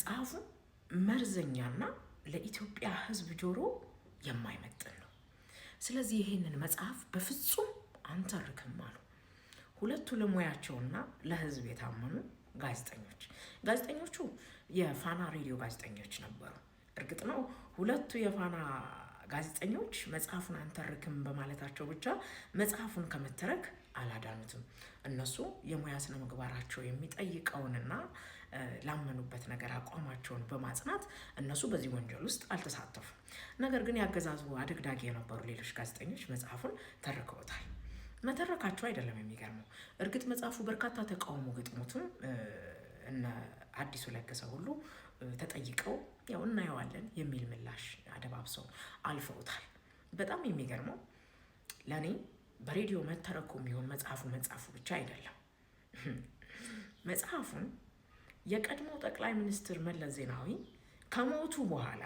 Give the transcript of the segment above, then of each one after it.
መጽሐፉ መርዘኛና ለኢትዮጵያ ሕዝብ ጆሮ የማይመጥን ነው። ስለዚህ ይሄንን መጽሐፍ በፍጹም አንተርክም አሉ ሁለቱ ለሙያቸውና ለሕዝብ የታመኑ ጋዜጠኞቹ የፋና ሬዲዮ ጋዜጠኞች ነበሩ። እርግጥ ነው ሁለቱ የፋና ጋዜጠኞች መጽሐፉን አንተርክም በማለታቸው ብቻ መጽሐፉን ከመተረክ አላዳኑትም። እነሱ የሙያ ስነ ምግባራቸው የሚጠይቀውንና ላመኑበት ነገር አቋማቸውን በማጽናት እነሱ በዚህ ወንጀል ውስጥ አልተሳተፉም። ነገር ግን ያገዛዙ አደግዳጊ የነበሩ ሌሎች ጋዜጠኞች መጽሐፉን ተርከውታል። መተረካቸው አይደለም የሚገርመው። እርግጥ መጽሐፉ በርካታ ተቃውሞ ገጥሞትም እነ አዲሱ ለገሰ ሁሉ ተጠይቀው ያው እናየዋለን የሚል ምላሽ አደባብሰው አልፈውታል። በጣም የሚገርመው ለእኔ በሬዲዮ መተረኩ የሚሆን መጽሐፉ ብቻ አይደለም። መጽሐፉን የቀድሞ ጠቅላይ ሚኒስትር መለስ ዜናዊ ከሞቱ በኋላ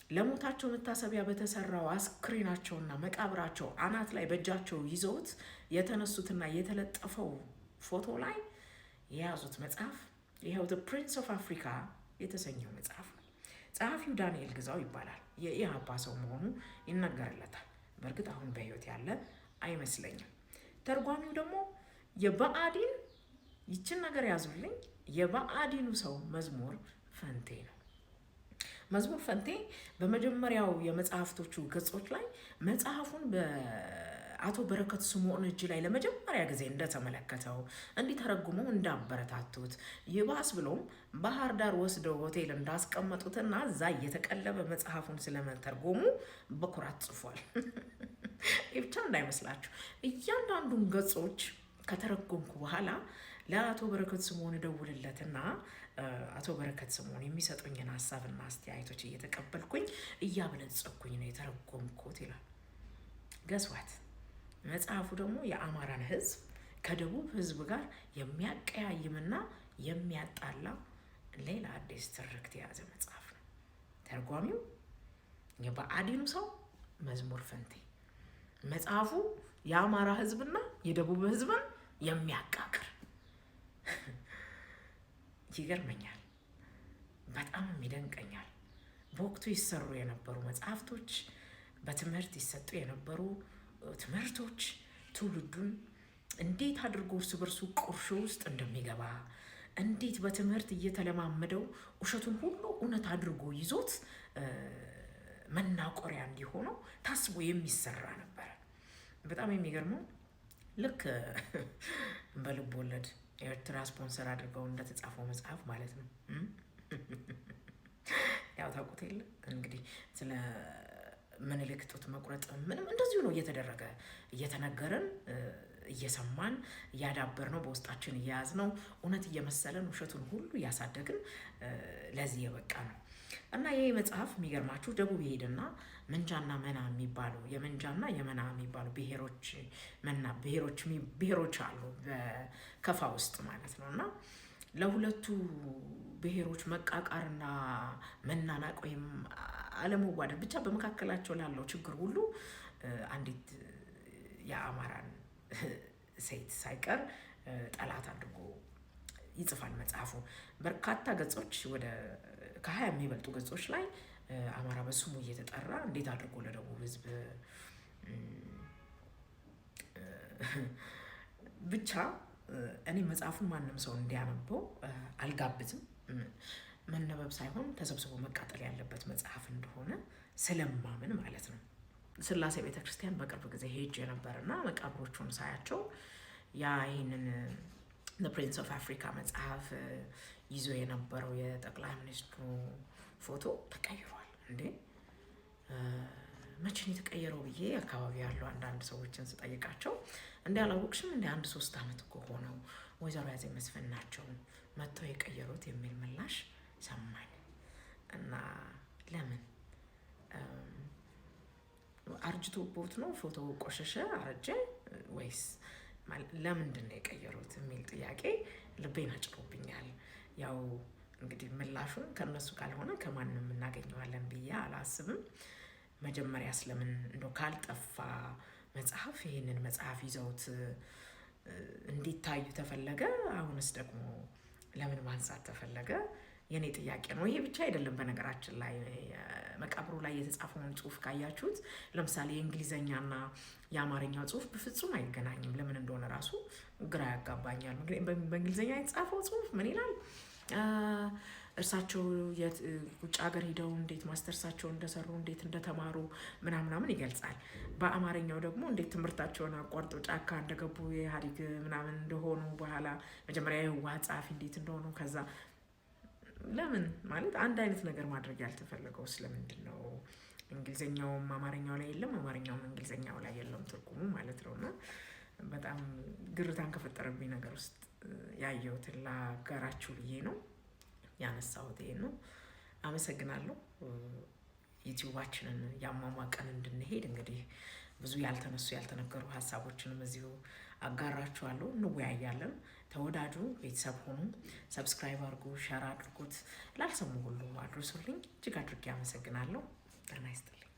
ለሞታቸው መታሰቢያ በተሰራው አስክሬናቸውና መቃብራቸው አናት ላይ በእጃቸው ይዘውት የተነሱትና የተለጠፈው ፎቶ ላይ የያዙት መጽሐፍ ይኸው ዘ ፕሪንስ ኦፍ አፍሪካ የተሰኘው መጽሐፍ ነው። ጸሐፊው ዳንኤል ግዛው ይባላል። የኢህአፓ ሰው መሆኑ ይነገርለታል። በእርግጥ አሁን በህይወት ያለ አይመስለኝም። ተርጓሚው ደግሞ የብአዴን ይችን ነገር ያዙልኝ፣ የብአዴኑ ሰው መዝሙር ፈንቴ ነው። መዝሙር ፈንቴ በመጀመሪያው የመጽሐፍቶቹ ገጾች ላይ መጽሐፉን በአቶ በረከት ስምዖን እጅ ላይ ለመጀመሪያ ጊዜ እንደተመለከተው እንዲተረጉሙ እንዳበረታቱት ይባስ ብሎም ባህር ዳር ወስደው ሆቴል እንዳስቀመጡትና እዛ እየተቀለበ መጽሐፉን ስለመተርጎሙ በኩራት ጽፏል። ብቻ እንዳይመስላችሁ እያንዳንዱን ገጾች ከተረጎምኩ በኋላ ለአቶ በረከት ስምዖን እደውልለትና አቶ በረከት ስምዖን የሚሰጡኝን ሀሳብና አስተያየቶች እየተቀበልኩኝ እያበለጸኩኝ ነው የተረጎምኩት ይላል። ገስዋት መጽሐፉ ደግሞ የአማራን ሕዝብ ከደቡብ ሕዝብ ጋር የሚያቀያይምና የሚያጣላ ሌላ አዲስ ትርክት የያዘ መጽሐፍ ነው። ተርጓሚው የብአዴኑ ሰው መዝሙር ፈንቴ፣ መጽሐፉ የአማራ ሕዝብና የደቡብ ሕዝብን የሚያቃቅር ይገርመኛል። በጣም ይደንቀኛል። በወቅቱ ይሰሩ የነበሩ መጽሐፍቶች፣ በትምህርት ይሰጡ የነበሩ ትምህርቶች ትውልዱን እንዴት አድርጎ እርስ በርሱ ቁርሾ ውስጥ እንደሚገባ እንዴት በትምህርት እየተለማመደው ውሸቱን ሁሉ እውነት አድርጎ ይዞት መናቆሪያ እንዲሆነው ታስቦ የሚሰራ ነበረ። በጣም የሚገርመው ልክ በልብ ወለድ ኤርትራ ስፖንሰር አድርገው እንደተጻፈው መጽሐፍ ማለት ነው። ያው ታውቁት የለ እንግዲህ ስለ ምኒልክ ጡት መቁረጥ ምንም እንደዚሁ ነው እየተደረገ እየተነገረን እየሰማን እያዳበር ነው በውስጣችን እየያዝ ነው እውነት እየመሰለን ውሸቱን ሁሉ እያሳደግን ለዚህ የበቃ ነው። እና ይህ መጽሐፍ የሚገርማችሁ ደቡብ ይሄድና መንጃና መና የሚባሉ የመንጃና የመና የሚባሉ ብሔሮች አሉ በከፋ ውስጥ ማለት ነው። እና ለሁለቱ ብሔሮች መቃቃርና መናናቅ ወይም አለመዋደድ ብቻ በመካከላቸው ላለው ችግር ሁሉ አንዲት የአማራን ሴት ሳይቀር ጠላት አድርጎ ይጽፋል መጽሐፉ። በርካታ ገጾች ወደ ከ20 የሚበልጡ ገጾች ላይ አማራ በስሙ እየተጠራ እንዴት አድርጎ ለደቡብ ሕዝብ ብቻ እኔ መጽሐፉን ማንም ሰው እንዲያነበው አልጋብዝም። መነበብ ሳይሆን ተሰብስቦ መቃጠል ያለበት መጽሐፍ እንደሆነ ስለማምን ማለት ነው። ስላሴ ቤተክርስቲያን በቅርብ ጊዜ ሄጅ የነበረና መቃብሮቹን ሳያቸው ያ ይህንን ፕሪንስ ኦፍ አፍሪካ መጽሐፍ ይዞ የነበረው የጠቅላይ ሚኒስትሩ ፎቶ ተቀይሯል። እንዴ መቼን የተቀየረው ብዬ አካባቢ ያለው አንዳንድ ሰዎችን ስጠይቃቸው እንዲ አላወቅሽም እንደ 1-3 ዓመት እኮ ሆነው ወይዘሮ ያዜ መስፍን ናቸው መጥተው የቀየሩት የሚል ምላሽ ሰማኝ። እና ለምን አርጅቶቦት ነው ፎቶ ቆሸሸ አረጀ ወይስ ለምንድን ነው የቀየሩት የሚል ጥያቄ ልቤን አጭሮብኛል። ያው እንግዲህ ምላሹን ከነሱ ካልሆነ ከማንም እናገኘዋለን ብዬ አላስብም። መጀመሪያ ስለምን እንደው ካልጠፋ መጽሐፍ ይህንን መጽሐፍ ይዘውት እንዲታዩ ተፈለገ? አሁንስ ደግሞ ለምን ማንሳት ተፈለገ? የኔ ጥያቄ ነው። ይሄ ብቻ አይደለም። በነገራችን ላይ መቃብሩ ላይ የተጻፈውን ጽሁፍ ካያችሁት ለምሳሌ የእንግሊዘኛና የአማርኛ ጽሁፍ በፍጹም አይገናኝም። ለምን እንደሆነ ራሱ ግራ ያጋባኛል። በእንግሊዝኛ የተጻፈው ጽሁፍ ምን ይላል? እርሳቸው ውጭ ሀገር ሄደው እንዴት ማስተርሳቸውን እንደሰሩ እንዴት እንደተማሩ ምናምናምን ይገልጻል። በአማርኛው ደግሞ እንዴት ትምህርታቸውን አቋርጦ ጫካ እንደገቡ የኢህአዴግ ምናምን እንደሆኑ በኋላ መጀመሪያ የህወሓት ጸሐፊ እንዴት እንደሆኑ ከዛ ለምን ማለት አንድ አይነት ነገር ማድረግ ያልተፈለገው ስለምንድን ነው? እንግሊዝኛውም አማርኛው ላይ የለም፣ አማርኛውም እንግሊዝኛው ላይ የለም ትርጉሙ ማለት ነው። እና በጣም ግርታን ከፈጠረብኝ ነገር ውስጥ ያየሁትን ላጋራችሁ ብዬ ነው ያነሳሁት። ይሄን ነው። አመሰግናለሁ። ዩቲዩባችንን ያሟሟቀን እንድንሄድ እንግዲህ ብዙ ያልተነሱ ያልተነገሩ ሀሳቦችንም እዚሁ አጋራችኋለሁ። እንወያያለን። ተወዳጁ ቤተሰብ ሆኑ። ሰብስክራይብ አድርጉ፣ ሸር አድርጉት፣ ላልሰሙ ሁሉ አድርሱልኝ። እጅግ አድርጌ አመሰግናለሁ። ጤና ይስጥልኝ።